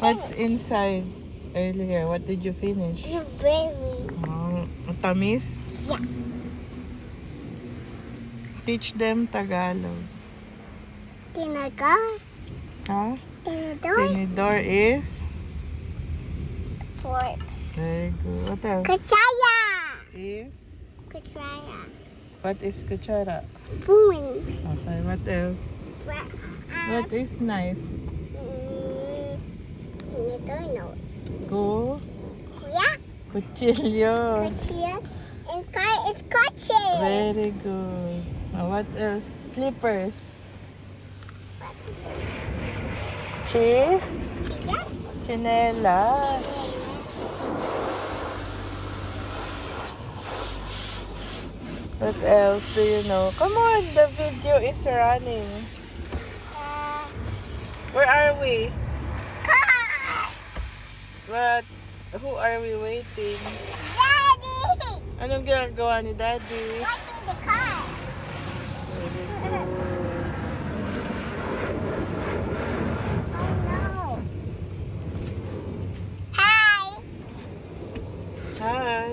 What's inside earlier? What did you finish? Berry. Tamis? Yeah. Teach them Tagalog. Tinaga. Huh? Tinidor. Tinidor is? Fork. Very good. What else? Kutsaya. Is? Kutsaya. What is kutsara? Spoon. Okay, what else? What is knife? Tinidor, no. Go? Kuya. Kutsilyo. Kutsaya. And car is kotse. Very good. What else? Slippers. Yeah. Chinela. What else do you know? Come on, the video is running. Where are we? Car. What? Who are we waiting? Daddy. Anong ginagawa ni Daddy? Washing the car. Very good. Oh no. Hi. Hi.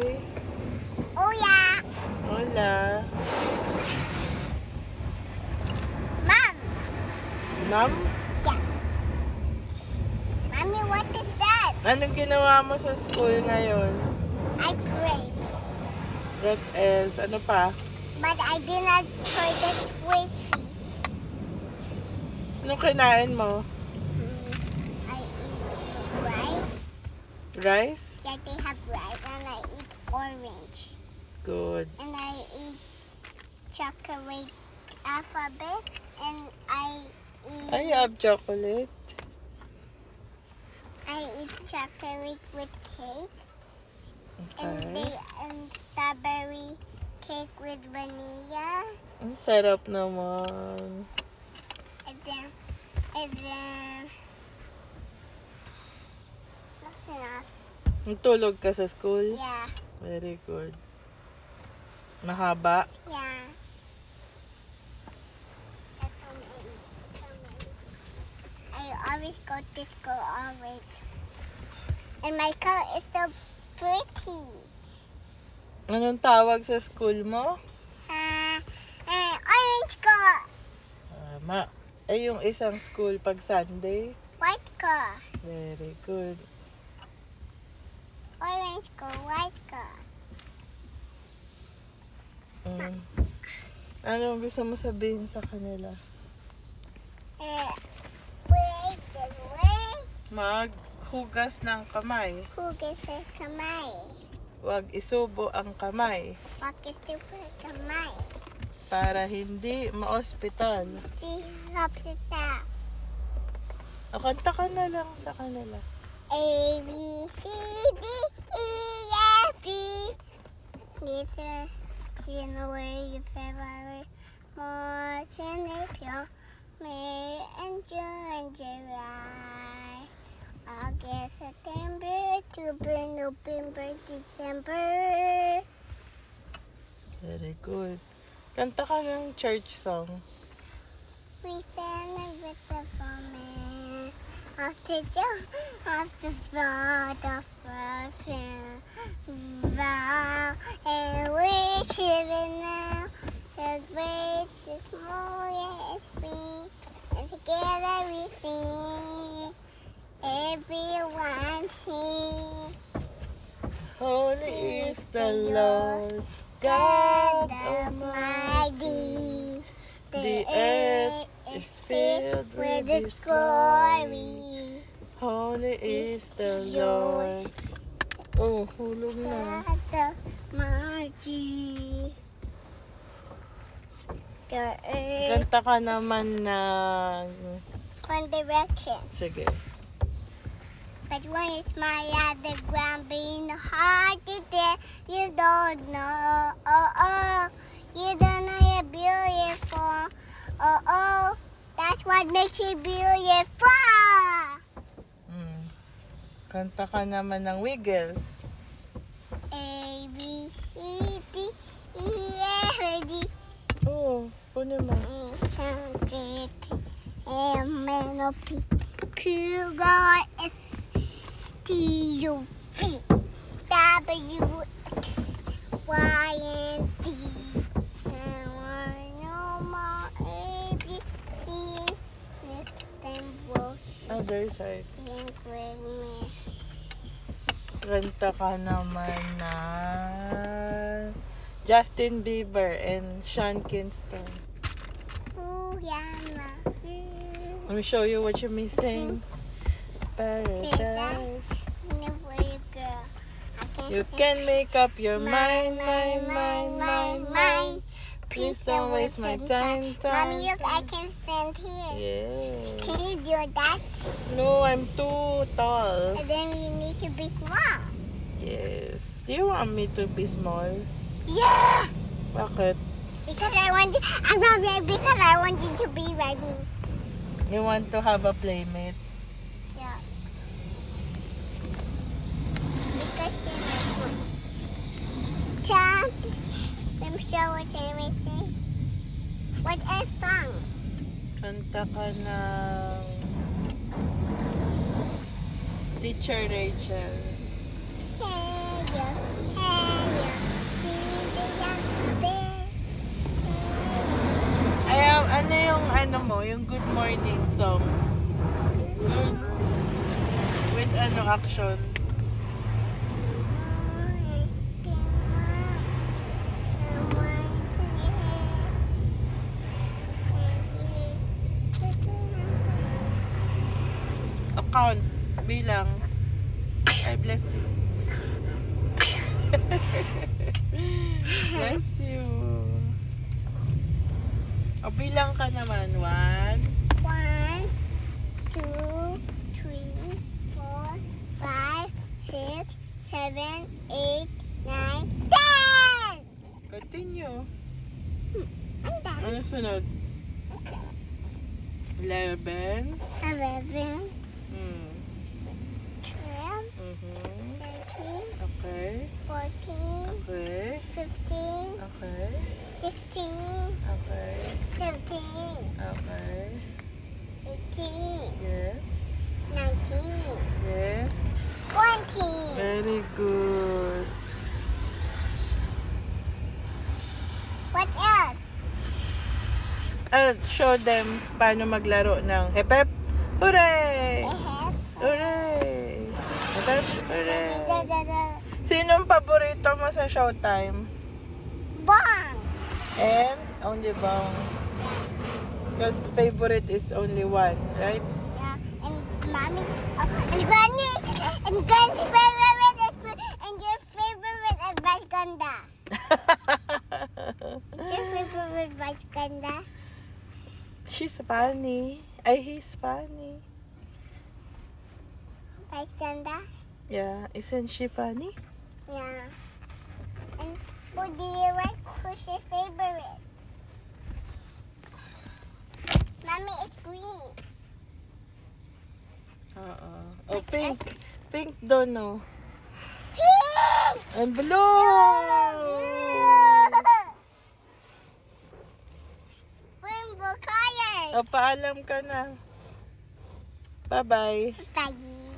Oh yeah. Hola. Mom. Ma'am? Yeah. Mommy, what is that? Anong ginawa mo sa school ngayon? I pray. What else? Ano pa? But I did not try the squishy. Anong kinain mo? I eat rice. Rice? Yeah, they have rice. And I eat orange. Good. And I eat chocolate alphabet. And I I eat have chocolate. chocolate with cake. And Okay. strawberry cake with vanilla. Ang sarap naman. And then that's enough. Nagtulog ka sa school? Yeah. Very good. Mahaba? Yeah. That's so many. So many. I always go to school always. And my color is so pretty. Anong tawag sa school mo? Orange color. Tama. Eh, yung isang school pag Sunday? White color. Very good. Orange color. White color. Ano gusto mo sabihin sa kanila? Wait. Maghugas ng kamay. Hugas sa kamay. Huwag isubo ang kamay Bakit super kamay? para hindi ma-ospital. Si Hopsita. O, kanta ka na lang sa kanila. A, B, C, D, E, F, G. December, January, February, March, and April, May, and June, and July, August, September, October, November, December. Very good. Kanta ka ng church song. We celebrate the moment of the blood of virgin vow, and worship it now. The greatest moment is spring, and together we sing. Everyone sing. Holy is the Lord, God Almighty. The earth is filled with His glory. Holy is the Lord. Oh, hulog na. God Almighty. The earth. Kanta ka naman ng... One Direction. Sige. But when you smile at the ground, being hard to tell, you don't know. You don't know you're beautiful. That's what makes you beautiful. Kanta ka naman ng Wiggles. A, B, C, D, E, F, G. Oo, kunin mo. H, M, N, O, P, Q, R, S, T-U-V W-X-Y-and-Z. And one more ABC. Next time we'll Other side. sing with me. Kanta ka naman na Justin Bieber and Sean Kingston. Ooh, yeah, Let me show you what you're missing. Paradise. Never a girl. You can make up your mind. Please don't waste my time. Mommy, look, I can stand here. Yes. Can you do that? No, I'm too tall. And then you need to be small. Yes. Do you want me to be small? Yeah! Bakit? Because I want I'm not ready because I want you to be ready. You want to have a playmate? Yeah. Because you're my friend. Tom, let me show what you're missing. What a song? Kanta ka ng Teacher Rachel. Hey, you, see the young bear. Ano yung ano mo, yung Good Morning song? With ano action? Account, bilang. I bless you. Bless you. O, bilang ka naman. 1, 1, 2, 3, 4, 5, 6, 7, 8, 9, 10! continue. I'm done. Ano sunod? 11. 11, Hmm. 12, Mhm. 13, Okay. 14, Okay. 15, Okay. 16, Okay. 17, Okay. 18, Yes. 19, Yes. 20. Very good. What else? Show them paano maglaro ng hepep. Hooray! I have. Hooray! Hepep. Hooray! The Sinong paborito mo sa Showtime? bong. And only Bong. Because favorite is only one, right? Yeah, and mommy, and granny, and granny's favorite is, and your favorite is Vice Ganda. What's your favorite Vice Ganda? She's funny. He's funny. Vice Ganda? Yeah, isn't she funny? Yeah. And who do you like? Who's your favorite? Mommy, it's green. Oh, pink. Pink dono. Pink! And blue! Rainbow colors. O, paalam ka na. Bye-bye. Bye.